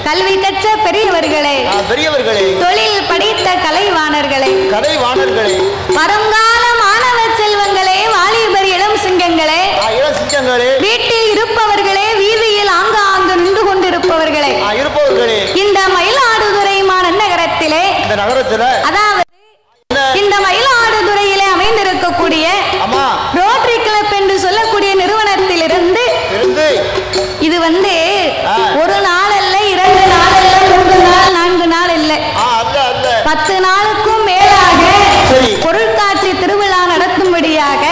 கல்வி கற்ற பெரியவர்களே, பெரியவர்களே, தொழில் படித்த கலைவாணர்களே, கலைவாணர்களே, வருங்கால மாணவ செல்வங்களே, வாலிபர் இளம் சிங்கங்களே, இளம் சிங்கங்களே, வீட்டில் இருப்பவர்களே, வீதியில் ஆங்காங்கு நின்று கொண்டிருப்பவர்களே, இருப்பவர்களே, இந்த மயிலாடுதுறை மாநகரத்திலே, இந்த நகரத்தில், அதாவது இந்த மயிலாடுதுறையிலே அமைந்திருக்கக்கூடிய ரோட்டரி கிளப் என்று சொல்லக்கூடிய நிறுவனத்திலிருந்து இது ஒரு நாள் அல்ல, 2 நாள் அல்ல, 3 நாள் 4 நாள் இல்லை, 10 நாளுக்கும் மேலாக பொருட்காட்சி திருவிழா நடத்தும்படியாக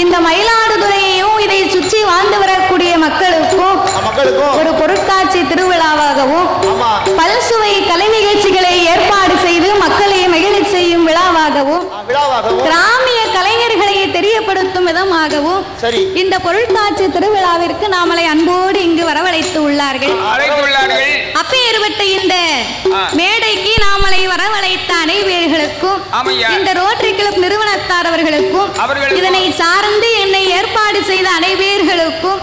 இந்த மயிலாடுதுறையையும் இதை சுற்றி வாழ்ந்து வரக்கூடிய மக்களுக்கும் ஒரு பொருட்காட்சி திருவிழாவாகவும் பல்சுவை கலை நிகழ்ச்சிகளை ஏற்பாடு செய்து மக்களை மகிழ செய்யும் விழாவாகவும் கிராமிய கலைஞர்களை தெரியப்படுத்தும் விதமாகவும் இந்த பொருட்காட்சி திருவிழாவிற்கு நாமளை அன்போடு இங்கு வரவழைத்து உள்ளார்கள். அப்பேற்பட்ட இந்த மேடைக்கு நாமளை வரவழைத்த அனைவர்களுக்கும் இந்த ரோட்டரி கிளப் நிறுவனத்தார் அவர்களுக்கும் இதனை சார்ந்து என்னை ஏற்பாடு செய்த அனைவர்களுக்கும்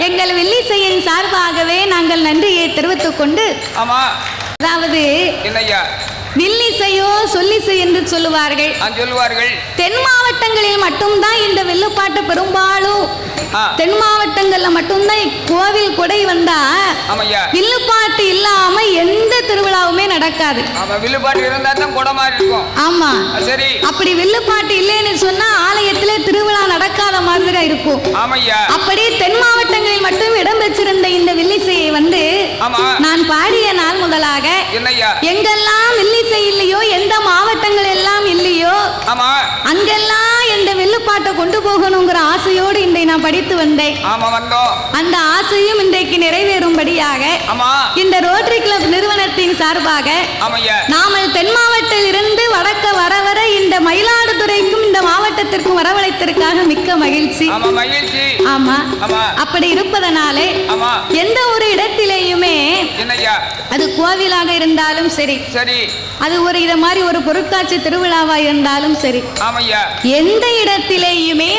எங்கள் வில்லிசையின் சார்பாகவே நாங்கள் நன்றியை தெரிவித்துக் கொண்டு, அதாவது வில்லிசையோ சொல்லிசை என்று சொல்லுவார்கள். தென் மாவட்டங்களில் மட்டும்தான் இந்த வில்லுப்பாட்டு பெரும்பாலும் தென் மாவட்டங்கள்ல மட்டும்தான் கோவில் கொடை வந்தா வில்லுப்பாட்டு இல்லாம எந்த திருவிழாவுமே நடக்காது. ஆமா, அப்படி வில்லுப்பாட்டு இல்லைன்னு சொன்னா ஆலயத்திலே திருவிழா நடக்காத மாதிரி இருக்கும். அப்படி தென் மாவட்டங்களில் மட்டும் இடம்பெற்றிருந்த இந்த வில்லிசையை நான் பாடிய நாள் முதலாக எங்கெல்லாம் வில்லிசை இல்லையோ, எந்த மாவட்டங்கள் எல்லாம் இல்லையோ அங்கெல்லாம் இந்த வில்லுப்பாட்டை கொண்டு போகணுங்கிற ஆசையோடு இன்றை நான் படித்து வந்தேன். அந்த ஆசையும் இன்றைக்கு நிறைவேறும்படியாக இந்த ரோட்டரி கிளப் நிறுவனத்தின் சார்பாக நாமல் தென் மாவட்டத்தில் இருந்து வடக்க வர வர இந்த மயிலாடுதுறைக்கும் இந்த மாவட்டத்திற்கும் வரவழைத்திற்காக மிக்க மகிழ்ச்சி. ஆமா, அப்படி இருப்பதனாலே எந்த ஒரு இடத்திலேயுமே அது கோவிலாக இருந்தாலும் சரி, அது ஒரு இத மாதிரி ஒரு பொருட்காட்சி திருவிழாவா இருந்தாலும் சரி, எந்த இடத்திலேயுமே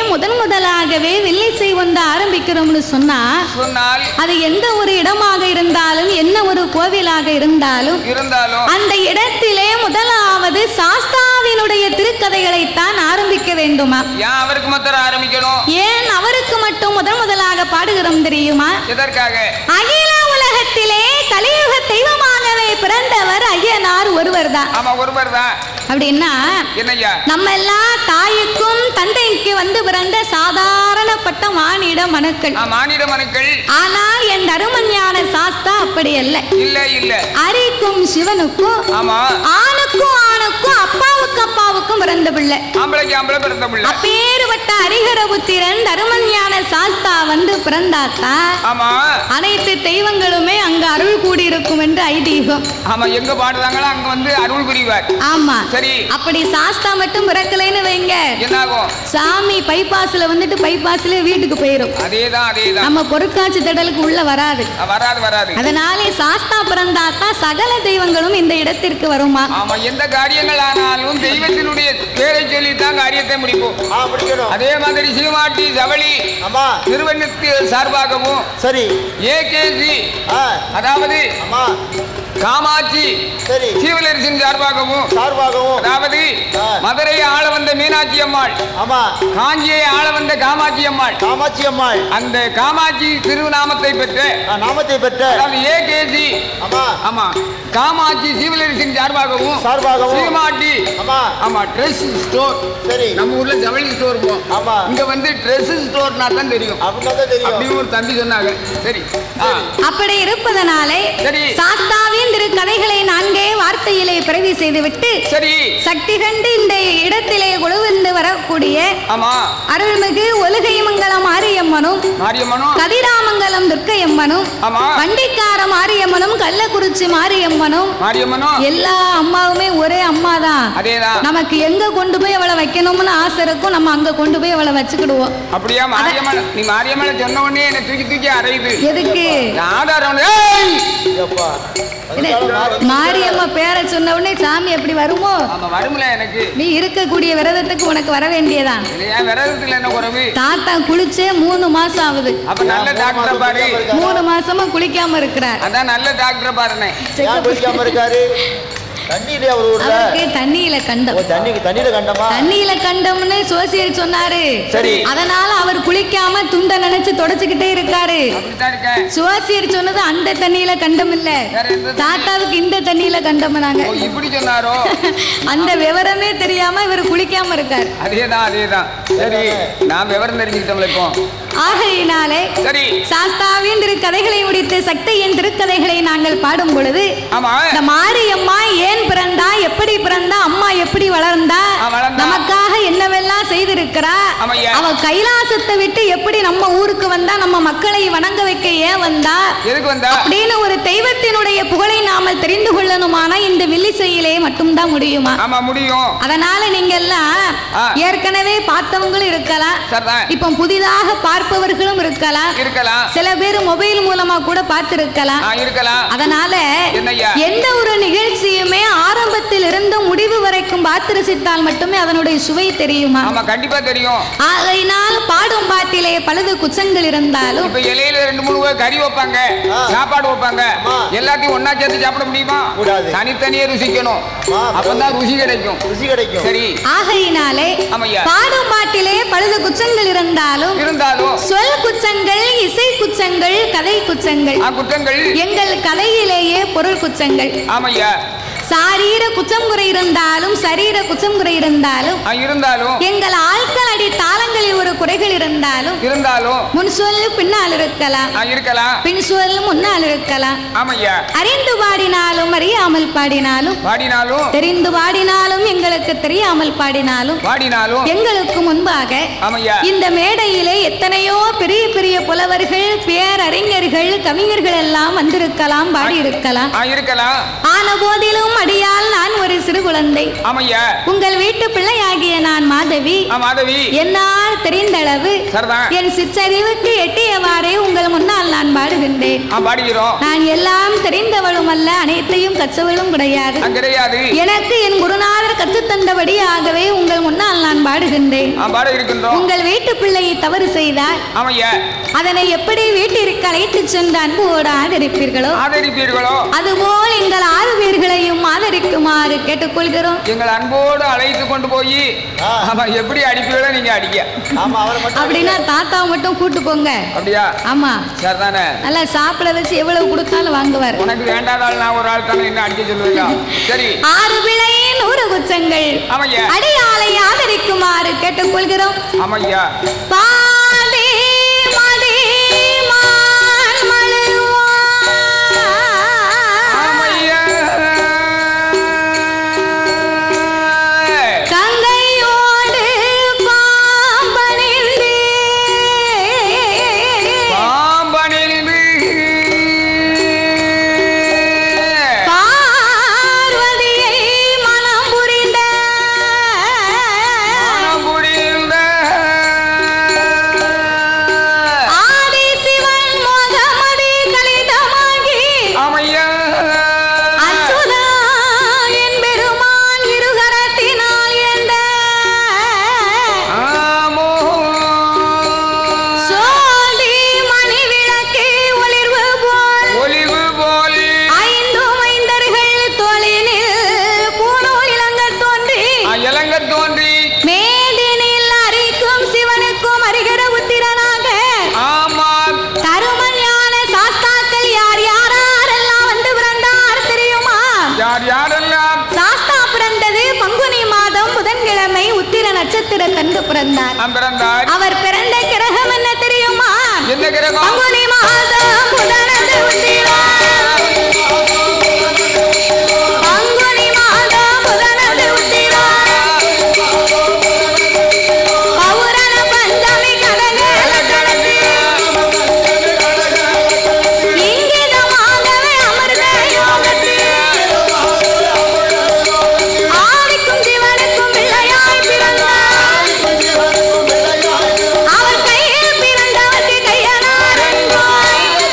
முதலாகவே வில்லிசை ஒன்று ஆரம்பிக்கிறோம்னு சொன்னால் அது எந்த ஒரு இடமாக இருந்தாலும் என்ன ஒரு கோவிலாக இருந்தாலும் அந்த இடத்திலே முதலாவது சாஸ்தாவினுடைய திருக்கதைகளைத்தான் ஆரம்பிக்க வேண்டுமா? ஏன் அவருக்கு மட்டும் முதலாக பாடுகிறோம் தெரியுமா? அகில உலகத்திலே கலியுக தெய்வமாகவே பிறந்தவர் ஐயனார் ஒருவர் தான். அப்படின்னா நம்ம எல்லாம் தாய்க்கும் தந்தைக்கு பிறந்த சாதாரணப்பட்ட மானிட மனுக்கள். ஆனால் என் தருமஞான சாஸ்தா அப்படி அல்ல. அரிக்கும் சிவனுக்கும் ஆணுக்கும் அப்பாவுக்கும் பிறந்த பிள்ளை. அப்பேறுபட்ட ஹரிஹரபுத்திரன் தருமஞான சாஸ்தா பிறந்தாத்தா அனைத்து தெய்வங்களுமே அங்க அருள் கூடியிருக்கும் என்று ஐதீகம். எங்க பாடுறாங்களோ அங்க அருள் புரிவார். ஆமா, சரி. அப்படி சாஸ்தா மட்டும் பிறக்கலைன்னு வைங்க, சாமி பைபாஸ்ல பைபாஸ்ல வீட்டுக்கு போயிரும். நம்ம பொருட்காட்சி திடலுக்கு உள்ள வராது. அதனாலே சாஸ்தா பிறந்தாத்தான் சகல தெய்வங்களும் இந்த இடத்திற்கு வருமா? எந்த காரியங்கள் ஆனாலும் தெய்வத்தினுடைய பேரை சொல்லித்தான் காரியத்தை முடிப்போம். அதே மாதிரி சீமாட்டி ஜவளி நிறுவனத்து சார்பாகவும் சரி, ஏகேசி அதாவது காமாட்சி சீவலரிசின் சார்பாகவும் அதாவது மதுரை ஆள வந்த மீனாட்சி அம்மாள், காஞ்சியை ஆள வந்த காமாட்சி அம்மாள், அந்த காமாட்சி திருநாமத்தை பெற்ற ஏகேசி காமாட்சி சீவலரிசின் சார்பாகவும் சீமாட்டி ட்ரெஸ் ஸ்டோர், நம்ம ஊர்ல ஜவுளி ஸ்டோர், இங்க ட்ரெஸ் ஸ்டோர்னா தான் தெரியும் அப்படின்னு ஒரு தம்பி சொன்னாங்க. சரி, அப்படி இருப்பதனாலே சாஸ்தாவின் கதைகளை 4 வார்த்தையிலே பிரதி செய்துவிட்டு சக்தி கண்டு இந்த இடத்திலே கொழுந்து வரக்கூடிய அருள்மிகு ஒலுகைமங்கலம் மாரியம்மனும் கதிராமங்கலம் துர்க்கையம்மனும் வண்டிக்கார மாரியம்மனும் கள்ளக்குறிச்சி மாரியம்மனும் எல்லா அம்மாவுமே ஒரே அம்மா தான். நமக்கு எங்க கொண்டு போய் அவளை வைக்கணும்னு ஆசை இருக்கும், நம்ம அங்க கொண்டு போய் அவளை வச்சுக்கிடுவோம். அப்படியா? நீ மாரியம்மனை சொன்ன உடனே என்ன தூக்கி அறையுது. எதுக்கு? மாரியம்மா பேரை சொன்ன உடனே சாமி எப்படி வருமோ? வரும்ல. எனக்கு நீ இருக்கக்கூடிய விரதத்துக்கு உனக்கு வர வேண்டியதான். விரதத்துல என்ன குறைவு? தாத்தா குளிச்சே 3 மாசம் ஆகுது. அப்ப நல்ல டாக்டர் பாரு. 3 மாசமா குளிக்காம இருக்கிறார். அதான் நல்ல டாக்டர் பாருனே. குளிக்காம இருக்காரு. தண்ணியில கண்டம். தண்ணியில கண்டம்னு சோசியர் சொன்னாரு. சரி. அதனால அவர் குளிக்காம துண்ட நினைச்சு தொடச்சுக்கிட்டே இருக்காரு. சோசியர் சொன்னது அந்த தண்ணியில கண்டம் இல்ல, தாத்தாவுக்கு இந்த தண்ணியில கண்டம். இப்படி சொன்னாரோ? அந்த விவரமே தெரியாம இவர் குளிக்காம இருக்காரு. அதேதான். சரி, நான் விவரம் தெரிஞ்சுக்கிட்டோம்ல இப்போ. ஆகையினாலே சாஸ்தாவின் திருக்கதைகளை முடித்து சக்தியின் திருக்கதைகளை நாங்கள் பாடும் பொழுது இந்த மாரியம்மா ஏன் பிறந்தா, எப்படி பிறந்தா, அம்மா எப்படி வளர்ந்தா, நமக்காக என்னவெல்லாம் செய்திருக்கிறா, அவ கைலாசத்தை விட்டு எப்படி நம்ம ஊருக்கு வந்தா, நம்ம மக்களை வணங்க வைக்க ஏன் வந்தா அப்படின்னு ஒரு தெய்வத்தினுடைய புகழை நாம தெரிந்து கொள்ளணுமானா இந்த வில்லிசையிலே மட்டும்தான் முடியுமா? அதனால நீங்க எல்லாம் ஏற்கனவே பார்த்தவங்களும் இருக்கலாம், இப்ப புதிதாக பார்ப்பவர்களும் இருக்கலாம், சில பேர் மொபைல் மூலமா கூட பார்த்திருக்கலாம். அதனால எந்த ஒரு நிகழ்ச்சியுமே ஆரம்பத்தில் இருந்து முடிவு வரைக்கும் பார்த்து ரசித்தால் மட்டுமே அதனுடைய சுவை தெரியுமா? கண்டிப்பா தெரியும். ஆகையினால் பாடும் பாட்டிலே பழுது குச்சங்கள் இருந்தாலும் இப்ப இலையில 2-3 கறி வைப்பாங்க, சாப்பாடு வைப்பாங்க, எல்லாத்தையும் ஒன்னா சேர்த்து சாப்பிட முடியுமா? தனித்தனியே ருசிக்கணும், அப்பதான் ருசி கிடைக்கும். சரி, ஆகையினாலே பாடும் பாட்டிலே பழுது குச்சங்கள் இருந்தாலும் சொல் குச்சங்கள், இசை குச்சங்கள், கதை குச்சங்கள், எங்கள் கதையிலேயே பொருள் குச்சங்கள். சாரீர குச்சம் குறை இருந்தாலும், சரீர குச்சம் குறை இருந்தாலும், எங்கள் ஆட்கள் அடி தாளங்களில் ஒரு குறைகள் இருந்தாலும் முன் சொல் பின்னால் இருக்கலாம், பின் சொல் முன்னால் இருக்கலாம். அறிந்து பாடினாலும் அறியாமல் பாடினாலும், தெரிந்து பாடினாலும் எங்களுக்கு தெரியாமல் பாடினாலும், எங்களுக்கு முன்பாக இந்த மேடையிலே எத்தனையோ பெரிய பெரிய புலவர்கள், பேரறிஞர்கள், கவிஞர்கள் எல்லாம் வந்திருக்கலாம், பாடி இருக்கலாம். ஆன போதிலும் அடியால் நான் ஒரு சிறு குழந்தை, உங்கள் வீட்டு பிள்ளையாகிய நான் மாதவி, என்னால் தெரிந்தளவு என் சிற்றறிவுக்கு எட்டியவாறே உங்கள் முன்னால் நான் பாடுகின்றேன். நான் எல்லாம் தெரிந்தவளும் அல்ல, அனைத்தையும் கற்றவளும் கிடையாது. எனக்கு என் குருநாதர் கற்றுத்தந்தபடியாகவே உங்கள் முன்னால் நான் பாடுகின்றேன். உங்கள் வீட்டு பிள்ளையை தவறு செய்தால் அதனை எப்படி வீட்டிற்கு அழைத்து சென்று அன்போடு ஆதரிப்பீர்களோ அதுபோல் எங்கள் 6 பேர்களையும் ஆதரிக்குமாறு கேட்டுக்கொள்கிறோம். எங்கள் அன்போடு அழைத்து கொண்டு போய் எப்படி அடிப்பீங்களோ நீங்க அடிக்க. அப்படின்னா தாத்தா மட்டும் கூட்டு போங்க. அப்படியா? ஆமா, சரிதானே. நல்லா சாப்பிட வச்சு எவ்வளவு கொடுத்தாலும் வாங்குவார். உனக்கு வேண்டாத ஆள் நான் ஒரு ஆள் தானே என்ன அடிக்க சொல்லுவீங்க. சரி, 6 பிள்ளையே 100 குச்சங்கள் அடியாலை ஆதரிக்குமாறு கேட்டுக்கொள்கிறோம். ஆமையா. பாலே மதே மான் மழுவா பிறந்தார். அவர் பிறந்த கிரகம் என்ன தெரியுமா? என்ன கிரகம்? பங்குனி மாதம் புதனது உத்திரம். பங்குனி மாதம் புதனது உத்திரம். பௌரண பஞ்சமி கடகு இங்கிதமாகவே அமிர்த யோகத்தில் ஆதிக்கும் சிவனுக்கும் பிள்ளையாய் பிறந்தார். அவர் கையில் பிறந்தவருக்கு கையனார் என்பார்.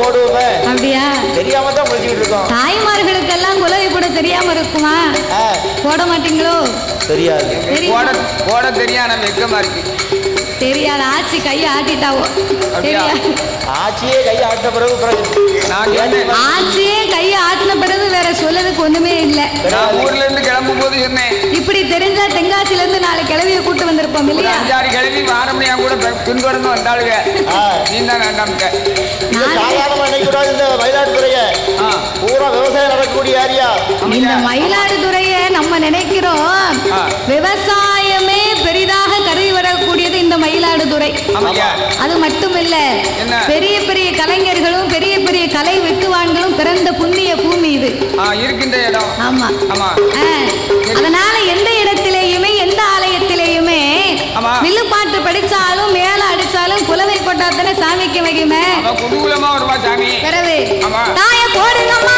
போடுவோமே. அப்படியா? தெரியாம தான் முடிச்சுட்டு இருக்கோம். தாய்மார்களுக்கெல்லாம் குலவை போட தெரியாம இருக்குமா? போட மாட்டீங்களோ? தெரியாது. போட தெரியாம வெக்கமா இருக்கு. தெரியாது. ஆச்சி கையை ஆட்டிட்டாவோ? தெரியாது. ஆச்சியே கையை ஆட்டின பிறகு ஆச்சியே கையை ஆட்டின பிறகு வேற சொல்லதுக்கு ஒண்ணுமே இல்லை. ஊர்ல இருந்து கிளம்பும் போது சொன்னேன், இப்படி தெரிஞ்சா தென்காசில இருந்து 4 கிழவிய கூட்டு வந்திருப்போம் இல்லையா? 5-6 கிழவி வாரமணியா கூட பின்தொடர்ந்து வந்தாளுங்க. நீ தான் வேண்டாம். சாதாரணமா நினைக்கூடாது. இந்த மயிலாடுதுறைய பூரா விவசாயம் நடக்கக்கூடிய ஏரியா. இந்த மயிலாடுதுறைய நம்ம நினைக்கிறோம் விவசாயமே பெரிதாக கருதி வரக்கூடியது இந்த மயிலாடுதுறை. அது மட்டுமில்ல, பெரிய பெரிய கலைஞர்களும் பெரிய பெரிய கலை வித்துவான்களும் பிறந்த புண்ணிய பூமி இது இருக்கின்ற இடம். ஆமா. அதனால எந்த இடத்திலேயுமே எந்த ஆலயத்திலேயுமே வில்லுப்பாட்டு படிச்சாலும் மேல அடிச்சாலும் குலவை போட்டாத்தானே சாமிக்கு மகிமை. குதூகலமா வருமா சாமி? பிறகு தாய போடுங்கம்மா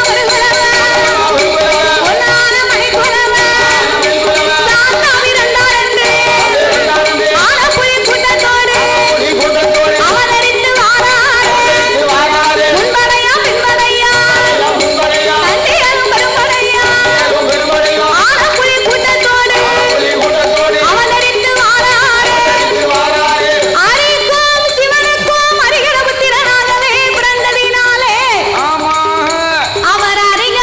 அவர் அறிஞர்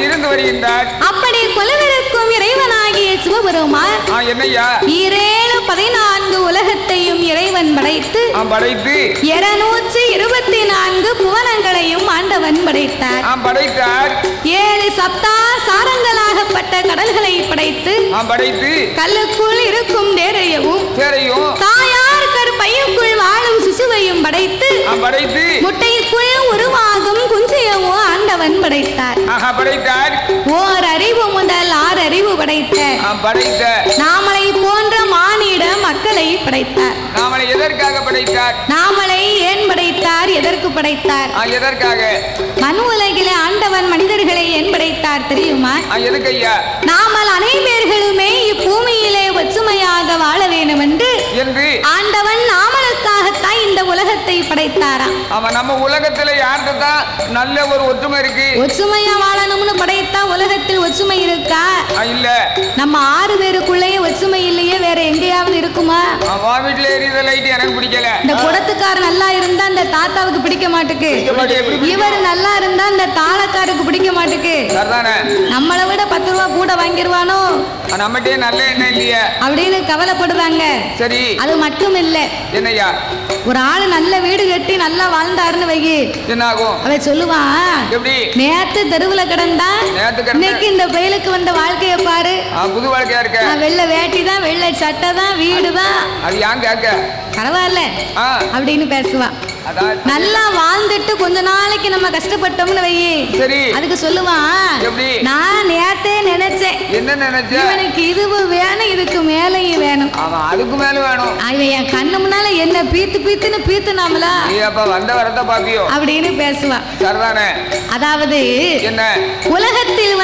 இருந்து வருகின்றார். அப்படி கொலவிருக்கும் இறைவனாகிய சிவபெருமான் என்னையா 14 உலகத்தையும் இறைவன் படைத்து 224 புவனங்களையும் ஆண்டவன் படைத்தார். 7 சப்தா சாரங்களாகப்பட்ட கடல்களை படைத்து கல்லுக்குள் இருக்கும் தேரையவும் தாயார் கற்பையுக்குள் வாழும் சிசுவையும் படைத்து முட்டைக்குள் உருவாகும் குஞ்சையவும் ஆண்டவன் படைத்தார். ஓர் அறிவு முதல் 6 அறிவு படைத்த நாமளை போன்ற மானிட மக்களை படைத்தார். நாமளை எதற்காக படைத்தார்? நாமளை ஏன் படைத்தார்? எதற்கு படைத்தார்? எதற்காக? மனு உலகிலே ஆண்டவன் மனிதர்களை ஏன் படைத்தார் தெரியுமா? எதுக்கையா? நாமல் அனைவர்களுமே இப்பூமியிலே ஒற்றுமையாக வாழ வேண்டும் என்று ஆண்டவன் நாமளுக்காகத்தான் இந்த உலகத்தை படைத்தாராம். நம்ம உலகத்துல யார்தான் நல்ல ஒரு ஒற்றுமை இருக்கு? ஒற்றுமையா வாழணும்னு படைத்தா உலகத்தில் ஒற்றுமை இருக்கா? இல்ல. நம்ம 6 பேருக்குள்ளேயே ஒற்றுமை இல்லையே, வேற எங்கேயாவது இருக்குமா? வீட்டுல எரியுத லைட் எனக்கு பிடிக்கல. இந்த குடத்துக்காரர் நல்லா இருந்தா அந்த தாத்தாவுக்கு பிடிக்க மாட்டுக்கு, இவர் நல்லா இருந்தா இந்த தாளக்காருக்கு பிடிக்க மாட்டுக்கு. நம்மளை விட 10 ரூபா கூட வாங்கிடுவானோ, நம்மகிட்டே நல்ல எண்ணம் இல்லையா அப்படின்னு கவலைப்படுறாங்க. சரி, அது மட்டும் இல்ல. என்னையா? ஒரு ஆளு நல்ல வீடு கட்டி நல்லா வாழ்ந்தாருன்னு வை, என்ன ஆகும்? அவன் சொல்லுவான், நேத்து தெருவுல கிடந்தா இன்னைக்கு இந்த பெயலுக்கு வந்த வாழ்க்கைய பாரு, புது வாழ்க்கையா இருக்க. வெள்ளை வேட்டி தான், வெள்ளை சட்டை தான், வீடு தான், அது ஏன் கேட்க பரவாயில்ல அப்படின்னு பேசுவா. நல்லா வாழ்ந்துட்டு கொஞ்ச நாளைக்கு நம்ம கஷ்டப்பட்டோம்னு வை, அதுக்கு சொல்லுவான், நான் நேத்தே நினைச்சேன், என்ன நினைச்சேன்? இவனுக்கு இதுவும் வேணும், இதுக்கு மேலையும் வேணும், அதுக்கு மேல வேணும். அவன் என் கண்ணு முன்னால என்ன பீத்துன்னு பீத்துனாமலா வந்த வரத பாப்பியோ அப்படின்னு பேசுவான். அதாவது என்ன, உலகத்தில்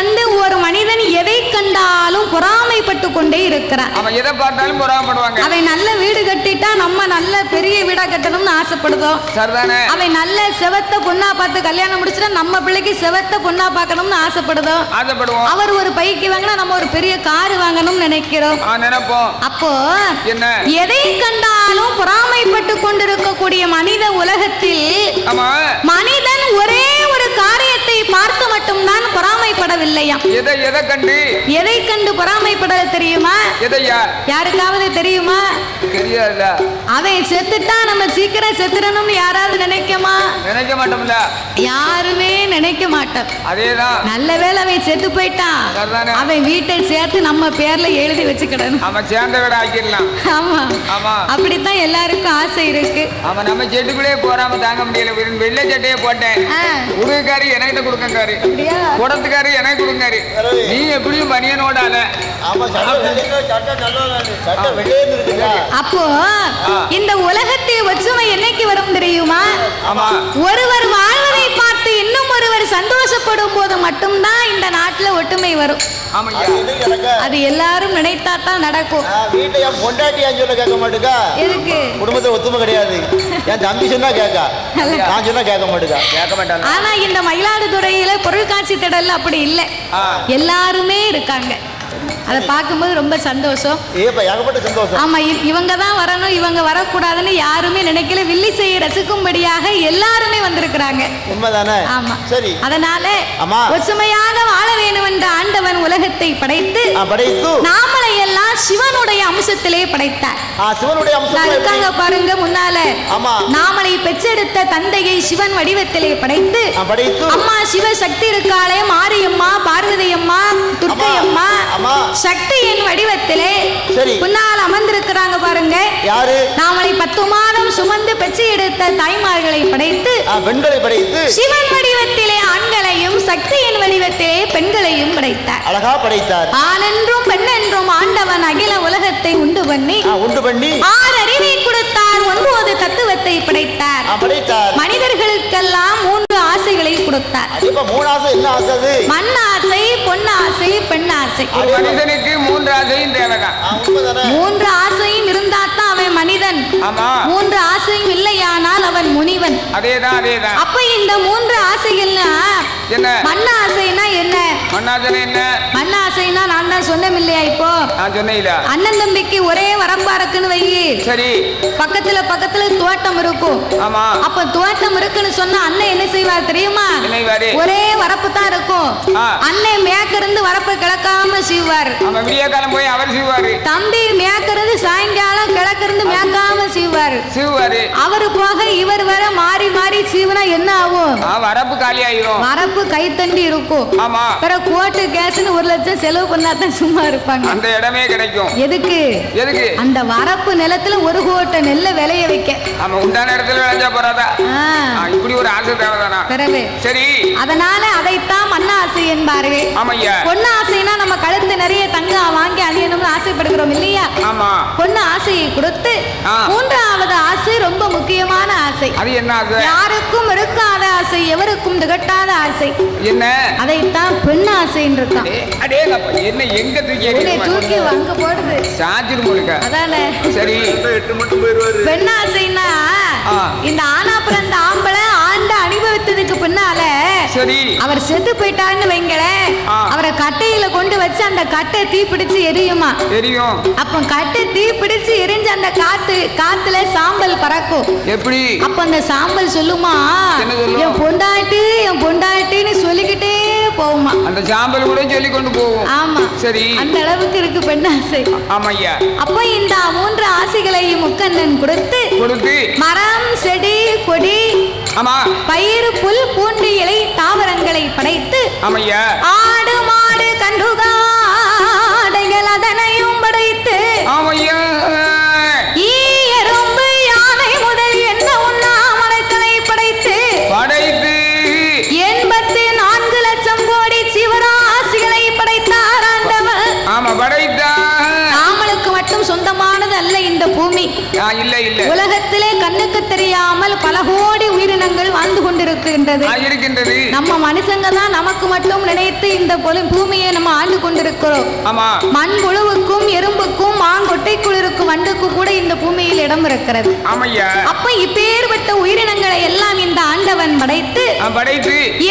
ஒரு மனிதன் எதை கண்டாலும் பொறாமைப்பட்டு கொண்டே இருக்கிறான். அவன் எதை பார்த்தாலும் பொறாமைப்படுவாங்க. அவன் நல்ல வீடு கட்டிட்டா நம்ம நல்ல பெரிய வீடா கட்டணும்னு ஆசைப்படுதோம். அவன் நல்ல செவத்த பொண்ணா பார்த்து கல்யாணம் முடிச்சுட்டா நம்ம பிள்ளைக்கு செவத்த பொண்ணா பார்க்கணும்னு ஆசைப்படுதோம். அவர் ஒரு பைக்கு வாங்கினா நம்ம ஒரு பெரிய கார் வாங்கணும்னு நினைக்கிறோம். அப்போ எதை கண்டாலும் பொறாமைப்பட்டு கொண்டிருக்கக்கூடிய மனித உலகத்தில் மனிதன் ஒரே ஒரு காரியத்தை பார்த்து மட்டும்தான் பொறாமைப்படவில்லையா? எதை கண்டு பொறாமைப்பட தெரியுமா? யாருக்காவது தெரியுமா? அவன் செத்துட்டா நம்ம சீக்கிரம் செத்துறணும்னு யாராவது நினைக்கமா? நினைக்க மாட்டோம்ல, யாருமே நினைக்க மாட்டோம். அதேதான், நல்ல வேளை அவன் செத்து போயிட்டான், அவன் வீட்டை சேர்த்து நம்ம பேர்ல எழுதி வச்சுக்கிடணும், அவன் சேர்ந்த விட ஆக்கிடலாம். ஆமா ஆமா, அப்படித்தான் எல்லாருக்கும் ஆசை இருக்கு. அவன் நம்ம செட்டுக்குள்ளே போறாம தாங்க முடியல, வெள்ளை சட்டையை போட்டேன், உடுக்காரி எனக்கு கொடுக்காரு, குடத்துக்காரு எனக்கு கொடுங்காரு, நீ எப்படியும் பனியனோட அப்போ இந்த உலகத்தில் ஒற்றுமை என்னைக்கு வரும் தெரியுமா? ஒருவர் வாழ்வதை பார்த்து இன்னும் ஒருவர் சந்தோஷப்படும் போது மட்டும்தான் இந்த நாட்டுல ஒற்றுமை வரும். அது எல்லாரும் நினைத்தா தான் நடக்கும். எதுக்கு? குடும்பத்துல ஒத்துமை கிடையாது. என் தம்பி சொன்னா கேட்க, நான் சொன்னா கேட்க மாட்டேங்க, கேட்க மாட்டாங்க. ஆனா இந்த மயிலாடுதுறையில பொருட்காட்சி திடல்ல அப்படி இல்லை, எல்லாருமே இருக்காங்க. அதை பார்க்கும்போது ரொம்ப சந்தோஷம். ஆமா, இவங்க தான் வரணும், இவங்க வரக்கூடாதுன்னு யாருமே நினைக்கல. வில்லிசையை ரசிக்கும்படியாக எல்லாருமே வந்திருக்கிறாங்க. ஆமா, சரி. அதனால ஒற்றுமையாக வாழ வேண்டும் என்ற ஆண்டவன் உலகத்தை படைத்து நாமளை எல்லாம் சிவனுடைய அம்சத்திலே படைத்தார். இருக்காங்க பாருங்க முன்னால, நாமளை பெற்றெடுத்த தந்தையை சிவன் வடிவத்திலே படைத்து அம்மா சிவசக்தி இருக்காளே, மாரியம்மா, பார்வதி அம்மா, துர்க்கை அம்மா, சக்தியின் வடிவத்திலே முன்னால் அமர்ந்திருக்கிறாங்க பாருங்க. யாரு? நாமளை 10 மாதம் சுமந்து பெற்று எடுத்த தாய்மார்களை படைத்து பெண்களை படைத்து சிவன் வடிவத்திலே ஆண்களையும் சக்தியின் வடிவத்திலே பெண்களையும் படைத்தார். அழகா படைத்தார். ஆண் என்றும் பெண் என்றும் ஆண்டவன் அகில உலகத்தை உண்டு பண்ணி 6 அறிவை கொடுத்தார், 9 தத்துவத்தை படைத்தார். மனிதர்களுக்கெல்லாம் 3 ஆசைகளை கொடுத்தார். 3 ஆசை. என்ன ஆசை? மண் ஆசை, பொன் ஆசை, பெண் ஆசை. மனிதனுக்கு 3 ஆசையும் தேவைதான். 3 ஆசையும் இருந்தாத்தான் அவன் மனிதன். 3 ஆசையும் இல்லையானால் அவன் முனிவன். அதேதான் அதேதான். அப்ப இந்த 3 ஆசைகள்னா என்ன? மண் ஆசைனா என்ன? மண் ஆசை என்ன? மண் ஆசை ஆசைன்னா நான் தான் சொன்னேன் இல்லையா? இப்போ அண்ணன் தம்பிக்கு ஒரே வரம்பா இருக்குன்னு வை. சரி. பக்கத்துல பக்கத்துல தோட்டம் இருக்கும். ஆமா. அப்ப தோட்டம் இருக்குன்னு சொன்னா அண்ணன் என்ன செய்வார் தெரியுமா? ஒரே வரப்பு தான் இருக்கும். அண்ணன் மேக்கிருந்து வரப்பை கிழக்காம செய்வார். விடிய காலம் போய் அவர் செய்வாரு. தம்பி மேக்கிருந்து சாயங்காலம் கிழக்கிருந்து மேக்காம செய்வார். அவரு போக இவர் வர மாறி மாறி சீவனா என்ன ஆகும்? வரப்பு காலி ஆயிரும். வரப்பு கைத்தண்டி இருக்கும். ஆமா. பிற கோட்டு கேஸ்னு 1 லட்சம் செலவு பண்ணாதான் சும்மா இருப்பாங்க. அந்த இடமே கிடைக்கும். எதுக்கு? எதுக்கு? அந்த வரப்பு நிலத்துல 1 கோட்டை நெல்லை விளைய வைக்க. ஆமா, உண்டான இடத்துல விளைஞ்சா போறாதா? இப்படி ஒரு ஆசை தேவைதானா? பிறகு சரி. அதனால அதைத்தான் மண்ண ஆசை என்பார்கள். ஆமையா. பொண்ணு ஆசைனா நம்ம கழுத்து நிறைய தங்கம் வாங்கி அணியணும்னு ஆசைப்படுகிறோம் இல்லையா? ஆமா. பொண்ணு ஆசையை கொடுத்து 3வது ஆசை ரொம்ப முக்கியமான ஆசை. அது என்ன ஆசை? யாருக்கும் இருக்காத ஆசை, எவருக்கும் திகட்டாத ஆசை. என்ன? அதைத்தான் பெண் ஆசைன்னு இருக்கான். அடே என்ன எங்க தூக்கி வாங்க போடுது சாஜிர் முழுக்க. அதானே. சரி. 8 மட்டும் போயிடுவாரு. பெண் ஆசைன்னா இந்த ஆனா பிறந்த ஆம்பளை ஆண்ட அனுபவித்ததுக்கு பின்னால சரி அவர் செத்து போயிட்டாருன்னு வைங்களேன், அவரை கட்டையில கொண்டு வச்சு அந்த கட்டை தீ பிடிச்சு எரியுமா? எரியும். அப்ப கட்டை தீ பிடிச்சு எரிஞ்சு அந்த காத்துல சாம்பல் பறக்கும். எப்படி? அப்ப அந்த சாம்பல் சொல்லுமா, என் பொண்டாட்டின்னு சொல்லிக்கிட்டே போகுமா. அந்த சாம்பல் கூட சொல்லி கொண்டு போகும். ஆமா. சரி. அந்த அளவுக்கு இருக்கு பெண்ணாசை. ஆமாய்யா. அப்ப இந்த 3 ஆசைகளையும் முக்கண்ணன் கொடுத்து மரம் செடி கொடி ஆமா பயிர் புல் பூண்டு இலை தாவரங்களை படைத்து ஆமையா ஆடு மாடு கன்றுகாடைகள் அதனையும் படைத்து ஆமையா ஈயரும்பு யானை முதல் என்ன உண்ணா மரங்களை படைத்து 84 லட்சம் கோடி சிவராசிகளை படைத்தார் ஆண்டவர். ஆமா படைத்தார். நாமளுக்கு மட்டும் சொந்தமானது அல்ல இந்த பூமி. இல்ல இல்ல. உலகத்திலே கண்ணுக்கு தெரியாமல் பல கோடி உயிரினங்கள் வாழ்ந்து கொண்டிருக்கின்றது. நம்ம மனுஷங்க தான் நமக்கு மட்டும் நினைத்து இந்த பூமியை நம்ம ஆண்டு கொண்டிருக்கிறோம். மண் புழுவுக்கும் எறும்புக்கும் மாங்கொட்டைக்குள் இருக்கும் வண்டுக்கு கூட இந்த பூமியில் இடம் இருக்கிறது. அப்ப இப்பேற்பட்ட உயிரினங்களை எல்லாம் இந்த ஆண்டவன் படைத்து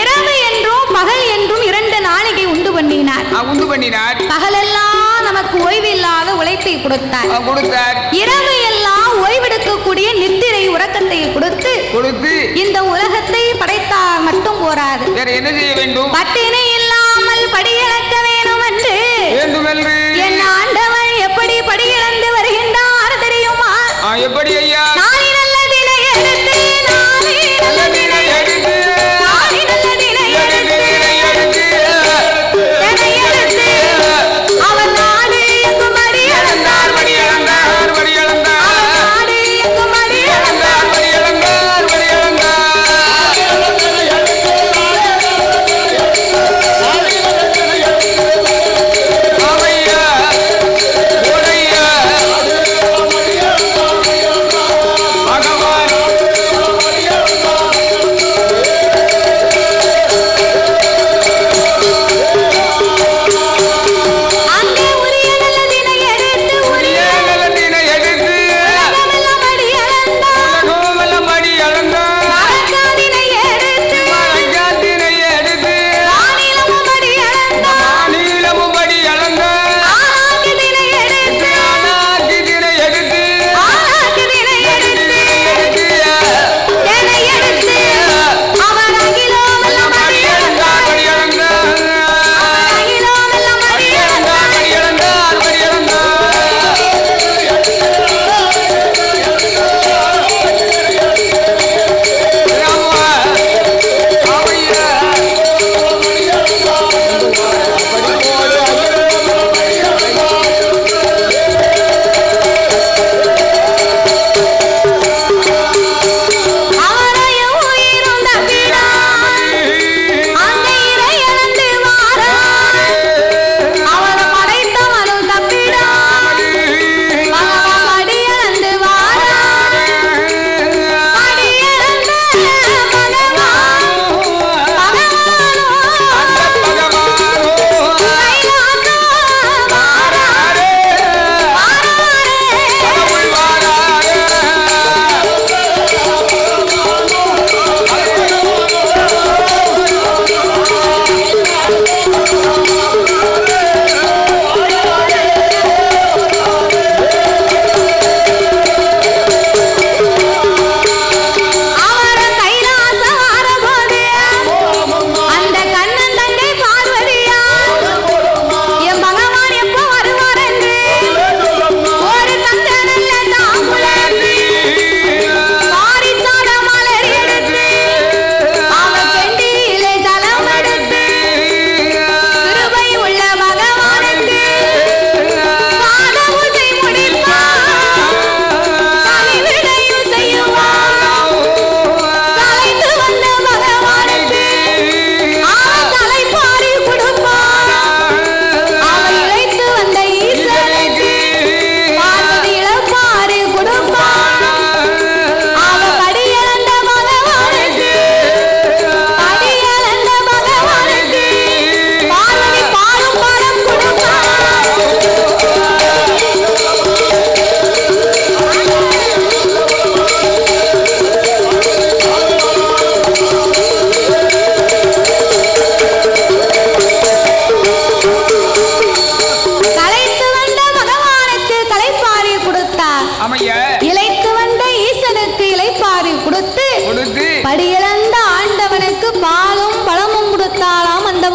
இரவு என்றும் பகல் என்றும் 2 நாளிகை உண்டு பண்ணினார். பகலெல்லாம் நமக்கு ஓய்வில்லாத உழைப்பை கொடுத்தார். இரவு எல்லாம் ஓய்வெடுக்கக்கூடிய நித்திரை உறக்கத்தை கொடுத்து இந்த உலகத்தை படைத்தார் மட்டும் போராது. என்ன செய்ய வேண்டும்? பட்டினி இல்லாமல் படியிழக்க வேணும் என்று என் ஆண்டவன் எப்படி படியிழந்து வருகின்றார் தெரியுமா? எப்படி ஐயா? நாளை நல்ல தினை எடுத்து அவர் நாடு எங்கும் அடி அளந்தார்.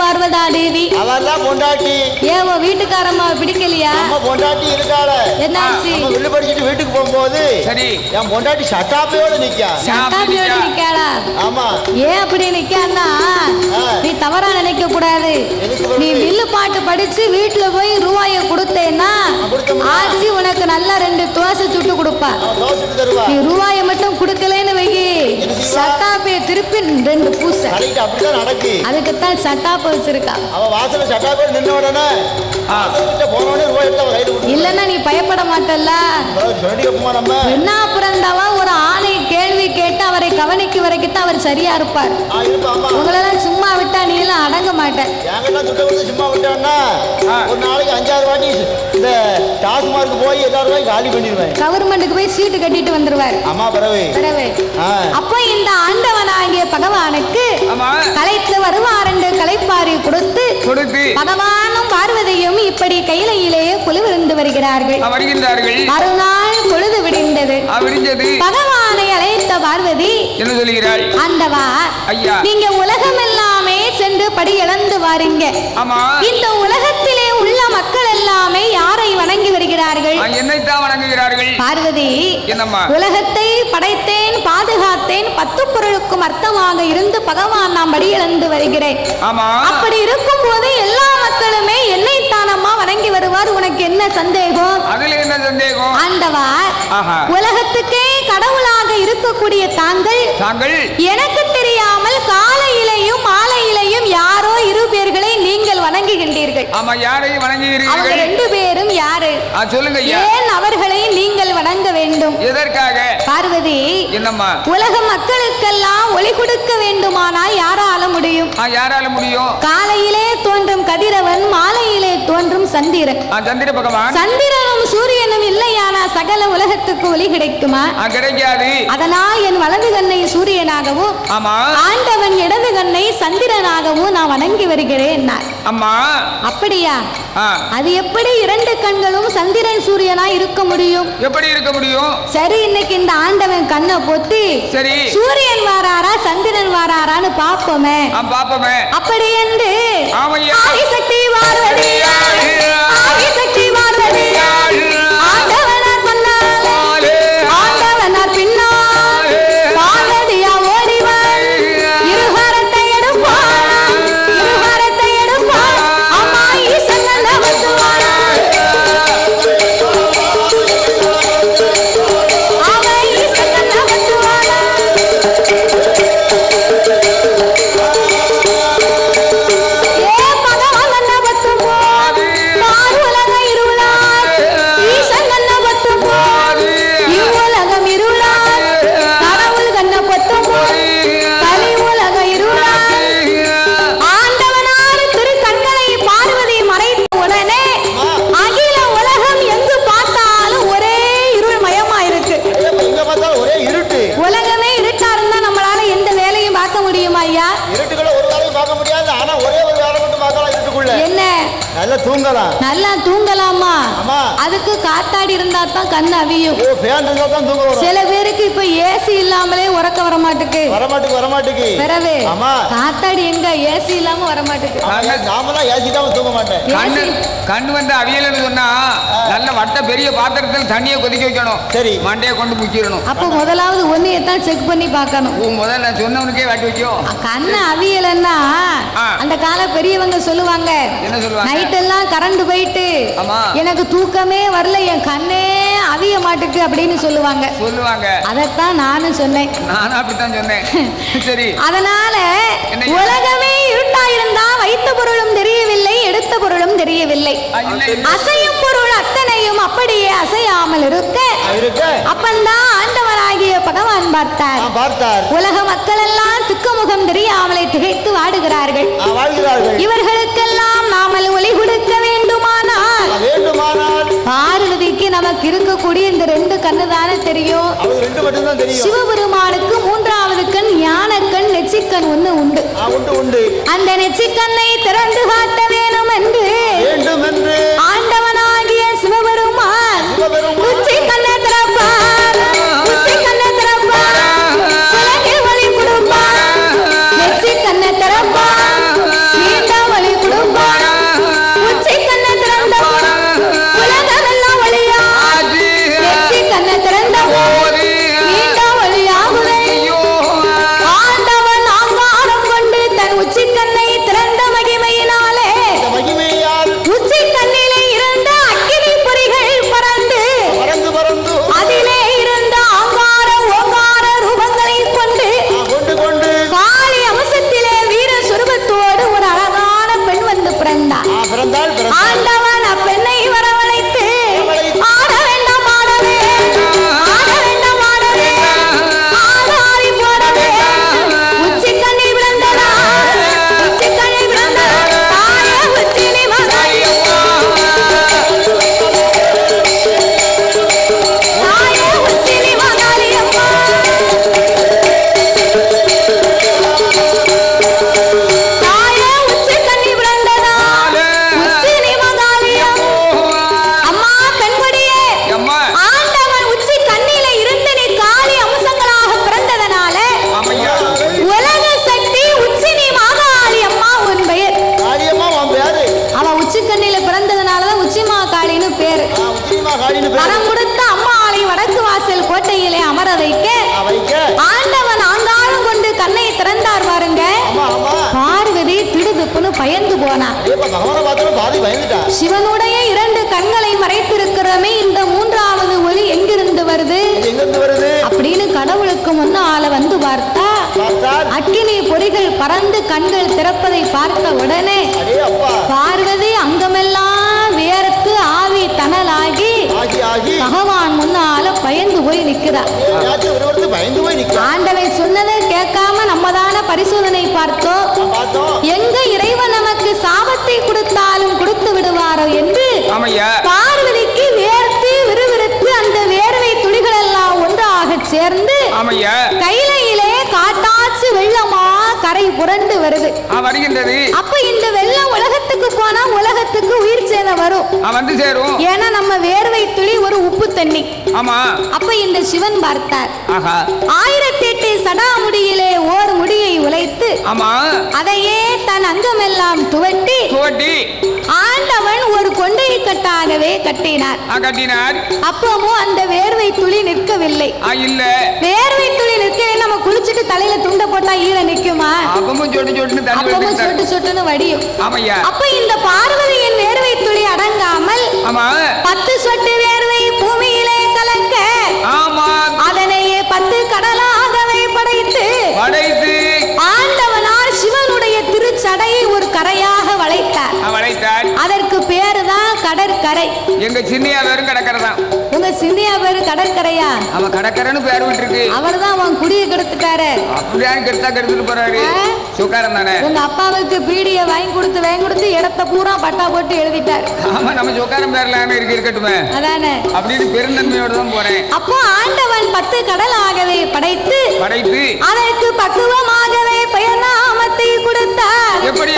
பார்வதா தேவி அவர்தான் பொண்டாட்டி. ஏவோ வீட்டுக்காரம்மா பிடிக்கலையா? நம்ம பொண்டாட்டி இருக்காள. என்னாச்சு? நம்ம வில்லு படிச்சிட்டு வீட்டுக்கு போகும்போது சரி என் பொண்டாட்டி சட்டாப்பையோட நிக்கா. சட்டாப்பையோட நிக்காளா? ஆமா. ஏன் அப்படி நிக்கான்னா நீ தவறா நினைக்க கூடாது. நீ வில்லு பாட்டு படிச்சு வீட்டுல போய் ரூபாயை கொடுத்தேன்னா ஆச்சி உனக்கு நல்லா 2 தோசை சுட்டு கொடுப்பா. நீ ரூபாயை மட்டும் கொடுக்கலன்னு வைக்கி சட்டாப்பைய திருப்பி 2 பூசை. அப்படிதான் நடக்கு. அதுக்குத்தான் சட்டாப்ப வச்சிருக்கா. அவ வாசல சட்டாப்பை நின்ன உடனே இல்லன்னா நீ பயப்பட மாட்டல்ல. என்ன பிறந்தவா ஒரு ஆணை கேள்வி கேட்டு அவரை கவனிக்க வரைக்கும் அவர் சரியா இருப்பார். உங்களெல்லாம் சும்மா விட்டா நீ எல்லாம் அடங்க மாட்டேன். சும்மா விட்டான்னா ஒரு நாளைக்கு 5-6 வாட்டி இந்த டாஸ்மார்க்கு போய் எல்லாரும் காலி பண்ணிடுவேன். கவர்மெண்ட்டுக்கு போய் சீட்டு கட்டிட்டு வந்துருவார். ஆமா பரவே. அப்போ இந்த ஆண்டவனாகிய பகவானுக்கு கலைத்து வருவார் என்று கலைப்பாரி கொடுத்து பகவானும் பார்வதியும் இப்படி கையிலேயே குழுவிருந்து வருகிறார்கள். மறுநாள் பொழுது விடிந்தது. பகவானை அழைத்த பார்வதி என்ன சொல்கிறாள்? ஆண்டவா நீங்க உலகம் எல்லாமே சென்று படி இழந்து வாருங்க. இந்த உலகத்திலே உள்ள மக்கள் எல்லாமே யாரை வணங்கி வருகிறார்கள்? என்னைத்தான் வணங்குகிறார்கள். பார்வதி உலகத்தை படைத்தேன் பாதுகாத்தேன் 10 பொருளுக்கும் அர்த்தமாக இருந்து பகவான் நாம் படி இழந்து வருகிறேன். அப்படி இருக்கும் போது எல்லா மக்களுமே என்னைத்தானம்மா வணங்கி வருவார். உனக்கு என்ன சந்தேகம்? அதுல என்ன சந்தேகம்? ஆண்டவா உலகத்துக்கே கடவுளாக இருக்கக்கூடிய தாங்கள் எனக்கு தெரியாமல் காலையிலையும் மாலையிலையும் யாரோ 2 பேர்களை நீங்கள் வணங்குகின்றீர்கள். ஆமா, யாரை வணங்குகிறீர்கள்? அவங்க 2 பேரும் யாரு? சொல்லுங்க. ஏன் அவர்களை நீங்கள் வணங்க வேண்டும்? எதற்காக? பார்வதி என்னம்மா உலக மக்களுக்கெல்லாம் ஒளி கொடுக்க வேண்டுமானால் யாரால முடியும்? யாரால முடியும்? காலையிலே தோன்றும் கதிரவன் மாலையிலே தோன்றும் சந்திரன். சந்திர பகவான். சந்திரனும் சூரியனும் இல்லையானா சகல உலகத்துக்கு ஒளி கிடைக்குமா? கிடைக்காது. அதனால் என் வலது கண்ணை சூரியனாகவும் ஆண்டவன் இடது கண்ணை சந்திரனாகவும் நான் வணங்கி வருகிறேன். அம்மா அப்படியா? அது எப்படி 2 கண்களும் சந்திரன் சூரியனா இருக்க முடியும்? எப்படி இருக்க முடியும்? சரி, இன்னைக்கு இந்த ஆண்டவன் கண்ணை பொத்தி சரி சூரியன் வாராரா சந்திரன் வாராரான்னு பாப்போமே. அப்படி என்று ஆதிசக்தி பார்வதி ஆதிசக்தி பார்வதி ஆண்டவனார் முன்னால் ஆண்டவனார் பின்னால் பார்வதியா ஓடிவாள். இருகரத்தை எடுப்பாள் இருகரத்தை எடுப்பாள். அம்மா ஈசன் வந்துவாள். அவன் ஈசன் வந்துவாள். ஏ பகவான் என்ன பத்தும் போது பார் உலக இருளார். ஈசன் என்ன பத்தும் போது இவ்வுலகம் இருளார். கடவுள் கண்ண பத்தும் போது கலி உலக இருளார். ஆண்டவனார் திரு கண்களை பார்வதி மறைத்த உடனே அகில உலகம் எங்கு பார்த்தாலும் ஒரே இருள் மயமா இருக்கு. ஒரே இருட்டு. உலகமே இருட்டா இருந்தா நம்மளால எந்த வேலையும் பார்க்க முடியுமா ஐயா? இருட்டுக்குள்ள ஒரு வேலையும் பார்க்க முடியாது. ஆனா ஒரே ஒரு வேலை மட்டும் பார்க்கலாம் இருட்டுக்குள்ள. என்ன? நல்லா தூங்கலாம். நல்லா தூங்கலாமா? அதுக்கு காத்தாடி இருந்தா தான் கண் அவியும். சில பேருக்கு இப்ப ஏசி இல்லாமலே உறக்க வர மாட்டுக்கு. பிறகு காத்தாடி எங்க ஏசி இல்லாம வர மாட்டுக்கு. நாமெல்லாம் ஏசி தான் தூங்க மாட்டேன். கண் வந்து அவியல்னு சொன்னா நல்ல வட்ட பெரிய பாத்திரத்தில் தண்ணியை கொதிக்க வைக்கணும். சரி, மண்டையை கொண்டு முக்கிடணும். அப்ப முதலாவது ஒன்னையத்தான் செக் பண்ணி பார்க்கணும். முதல்ல சொன்னவனுக்கே வாட்டி வைக்கும். கண்ணு அவியலன்னா அந்த கால பெரியவங்க சொல்லுவாங்க. என்ன சொல்லுவாங்க? நைட் எல்லாம் கரண்ட் போயிட்டு எனக்கு தூக்கமே வரல, என் கண்ணே அவிய மாட்டுக்கு அப்படின்னு சொல்லுவாங்க. அதத்தான் நானும் சொன்னேன். நானும் அப்படித்தான் சொன்னேன். சரி, அதனால உலகமே இருட்டா இருந்தா வைத்த பொருளும் தெரியவில்லை, எடுத்த பொருளும் தெரியவில்லை. அசையும் பொருள் அத்தனையும் அப்படியே அசையாமல் இருக்க அப்பந்தான் ஆண்டவனாகிய பகவான் பார்த்தார். உலக மக்கள் எல்லாம் துக்கமுகம் தெரியாமலே திகைத்து வாடுகிறார்கள். இவர்களுக்கெல்லாம் நாமல் ஒளி கொடுக்க வேண்டுமானால் பார்வதிக்கு நமக்கு இருக்கக்கூடிய இந்த 2 கண்ணு தானே தெரியும். சிவபெருமானுக்கு 3வது கண் ஞான கண் நெச்சிக்கண் ஒண்ணு உண்டு. அந்த நெச்சிக்கண்ணை திறந்து காட்ட வேணும் என்று ஆண்டவனாகிய சிவபெருமான் உச்சி கண்ணை திறப்பார். உச்சி கண்ணை திறப்பார். உலகில் ஒளி கொடுப்பார். நெச்சி கண்ணை திறப்பார். நீண்ட ஒளி பார்க்கணும்னு பயந்து போனான். சிவனுடைய 2 கண்களை மறைத்திருக்கிறமே இந்த 3வது ஒளி எங்கிருந்து வருது அப்படின்னு கடவுளுக்கு முன்னால வந்து பார்த்தா அக்கினி பொறிகள் பறந்து கண்கள் திறப்பதை பார்த்த உடனே பார்வதி அங்கமெல்லாம் வியர்த்து ஆவி தணலாகி பகவான் முன்னால பயந்து போய் நிற்கிறார். ஆண்டவன் சொன்னதை கேட்காம நம்ம தான பரிசோதனை பார்த்தோம். எங்க இறைவன் நமக்கு சாபத்தை கொடுத்தாலும் கொடுத்து விடுவாரோ என்று பார்வதிக்கு வேர்த்து விறுவிறுத்து அந்த வேர்வை துளிகள் எல்லாம் ஒன்றாக சேர்ந்து கையிலே காட்டாச்சு வெள்ளமா கரை புரண்டு வருது. அப்ப இந்த வெள்ளம் உலகத்துக்கு போனா உலகத்துக்கு உயிர் சேதம் வரும். ஏன்னா நம்ம வேர்வை துளி ஒரு உப்பு தண்ணி. அப்ப இந்த சிவன் பார்த்தார். 1008 சடாமுடியிலே ஓர் முடியை உழைத்து அதையே தன் அங்கமெல்லாம் துவட்டி ஆண்டவன் ஒரு கொண்டை கட்டாகவே கட்டினார். அப்பவும் அந்த வேர்வை துளி நிற்கவில்லை. வேர்வை துளி நிற்க நம்ம குளிச்சுட்டு தலையில துண்ட போட்டா ஈர நிக்குமா? அப்பவும் சொட்டு சொட்டுன்னு வடியும். அப்ப இந்த பார்வதியின் வேர்வை துளி அடங்காமல் 10 சொட்டு வேர்வை பூமியிலே கலக்க அதனையே 10 கடலாகவே படைத்து ஆண்டவனார் சிவனுடைய திருச்சடையை ஒரு கரையாக வளைத்தார். அதற்கு பேருதான் கடற்கரை. எங்க சின்னியா பேரும் கடற்கரைதான். உங்க சின்னியா பேரு கடற்கரையா? அவன் கடற்கரைன்னு பேர் விட்டுருக்கு. அவர் தான் அவன் குடியை கெடுத்துட்டாரு. அப்படியான்னு கெடுத்துட்டு போறாரு. சுகாரம் தானே. உங்க அப்பாவுக்கு பீடியை வாங்கி கொடுத்து இடத்த பூரா பட்டா போட்டு எழுதிட்டாரு. ஆமா நம்ம சுகாரம் பேர்ல இருக்கட்டுமே அதானே அப்படின்னு பெருந்தன்மையோட தான் போறேன். அப்போ ஆண்டவன் 10 கடலாகவே படைத்து அதற்கு பக்குவமாகவே பெயர் நாமத்தை கொடுத்தார். எப்படி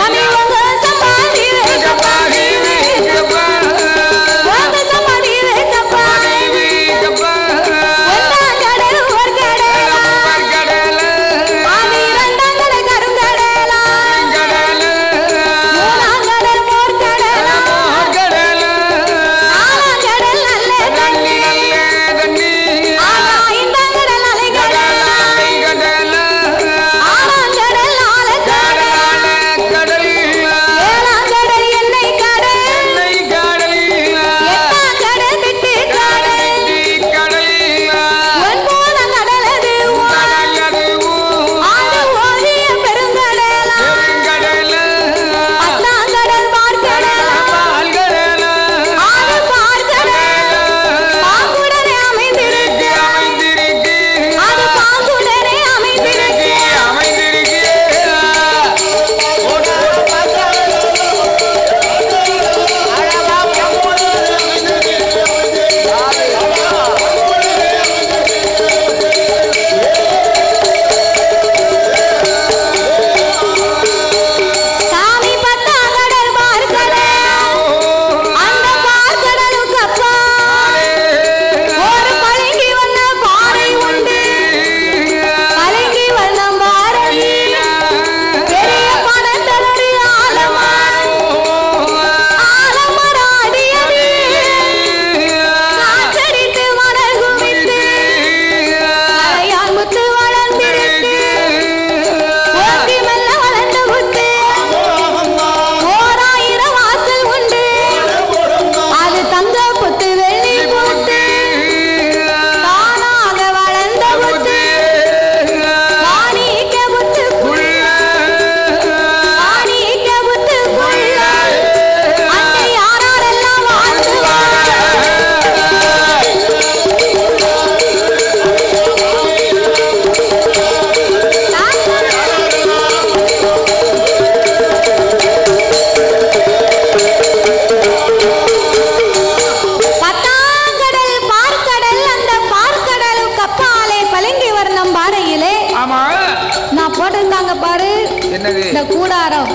இந்த கூடாரம்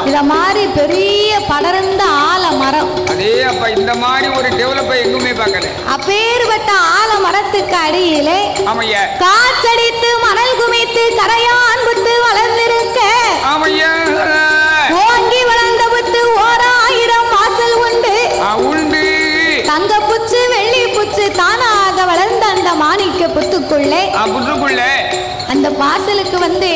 இத மாதிரி பெரிய படர்ந்த ஆலமரம். அதே அப்ப இந்த மாதிரி ஒரு டெவலப்பை எங்குமே பார்க்கல. அப்பேற்பட்ட ஆலமரத்துக்கு அடியிலே ஆமையா காற்றடித்து மணல் குமித்து கரையான் புத்து வளர்ந்திருக்க ஆமையா ஓங்கி வளர்ந்த புத்து 1000 வாசல் உண்டு உண்டு. தங்க புச்சு வெள்ளி புச்சு தானாக வளர்ந்த அந்த மாணிக்க புத்துக்குள்ளே புத்துக்குள்ளே அந்த வாசலுக்கு வந்து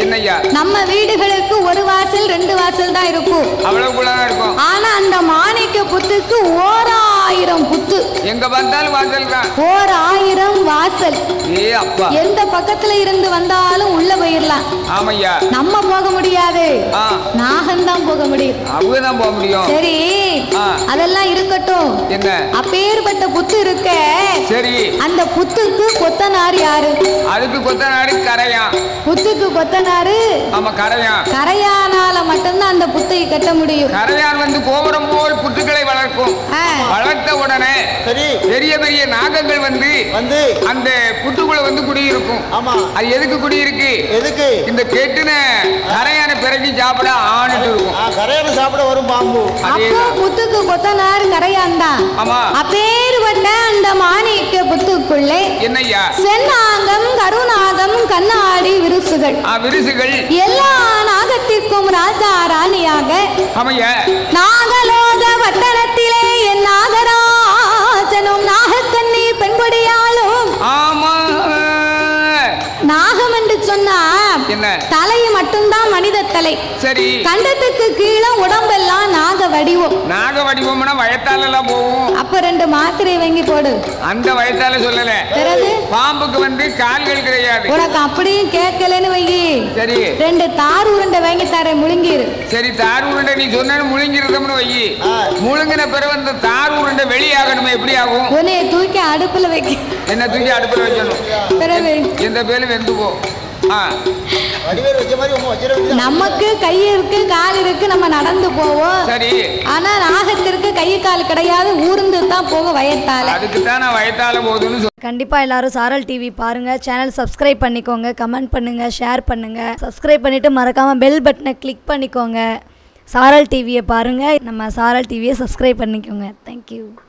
என்ன என்னய்யா நம்ம வீடுகளுக்கு ஒரு வாசல் 2 வாசல் தான் இருக்கும், அவ்வளவுக்குள்ளதான் இருக்கும். ஆனா அந்த மாணிக்க புத்துக்கு 1000 புத்து. எங்க பார்த்தாலும் வாசல் தான், 1000 வாசல். ஏ அப்பா, எந்த பக்கத்துல இருந்து வந்தாலும் உள்ள போயிடலாம். ஆமையா, நம்ம போக முடியாது, நாகம்தான் போக முடியும். அவங்கதான் போக முடியும். சரி, அதெல்லாம் இருக்கட்டும். என்ன அப்பேற்பட்ட புத்து இருக்க, சரி, அந்த புத்துக்கு கொத்தனார் யாரு? அதுக்கு கொத்தனாரு கரையான். புத்துக்கு கொத்தனாரு ஆமா கரையான். கரையானால மட்டும்தான் அந்த புத்தை கட்ட முடியும். கரையான் வந்து கோபுரம் போல் புத்துக்களை வளர்க்கும். வளர்த்த உடனே சரி பெரிய பெரிய நாகங்கள் வந்து அந்த புத்துக்குள்ள வந்து குடியிருக்கும். ஆமா, அது எதுக்கு குடியிருக்கு? எதுக்கு? இந்த கெட்டுன கரையான பிறகு சாப்பிட ஆணிட்டு இருக்கும். கரையான சாப்பிட வரும் பாம்பு. அப்போ புத்துக்கு கொத்தனார் கரையான் தான். ஆமா, அப்பேற்பட்ட அந்த மாணிக்க புத்துக்குள்ளே என்னய்யா சென்னாகம், கருநாகம், கண்ணாடி, விருசுகள். விருசுகள் எல்லா நாகத்திற்கும் ராஜா ராணியாக நாகலோக பட்டணத்திலே என் நாகராஜனும் நாகக்கண்ணி பெண்கொடியாலும். ஆமா, நாகம் என்று சொன்னா தலையை மட்டும்தான் மனித தலை. சரி, கண்டத்துக்கு கீழே உடம்பெல்லாம் நாக வடிவம். நாக வடிவம்னா வயத்தால எல்லாம் போகும். அப்ப 2 மாத்திரை வாங்கி போடு. அந்த வயத்தால சொல்லல, பிறகு பாம்புக்கு வந்து கால்கள் கிடையாது. உனக்கு அப்படியும் கேட்கலன்னு வையி. சரி, 2 தார் உருண்டை வாங்கி தரேன், முழுங்கிரு. சரி, தார் உருண்டை நீ சொன்ன முழுங்கிருந்தோம்னு வையி. முழுங்கின பிறகு அந்த தார் உருண்டை வெளியாகணுமே, எப்படி ஆகும்? உன்னைய தூக்கி அடுப்புல வைக்க. என்ன தூக்கி அடுப்புல வைக்கணும்? பிறகு எந்த பேரும் வெந்து போ. நமக்கு கை இருக்கு, கால் இருக்கு, நம்ம நடந்து போவோம். சரி, ஆனா நாகத்திற்கு கை கால் கிடையாது, ஊர்ந்து தான் போக வயத்தால. அதுக்கு தான் நான் வயத்தால போகுதுன்னு. கண்டிப்பா எல்லாரும் சாரல் டிவி பாருங்க. சேனல் சப்ஸ்கிரைப் பண்ணிக்கோங்க, கமெண்ட் பண்ணுங்க, ஷேர் பண்ணுங்க. சப்ஸ்கிரைப் பண்ணிட்டு மறக்காம பெல் பட்டனை கிளிக் பண்ணிக்கோங்க. சாரல் டிவியை பாருங்க, நம்ம சாரல் டிவியை சப்ஸ்கிரைப் பண்ணிக்கோங்க. தேங்க்யூ.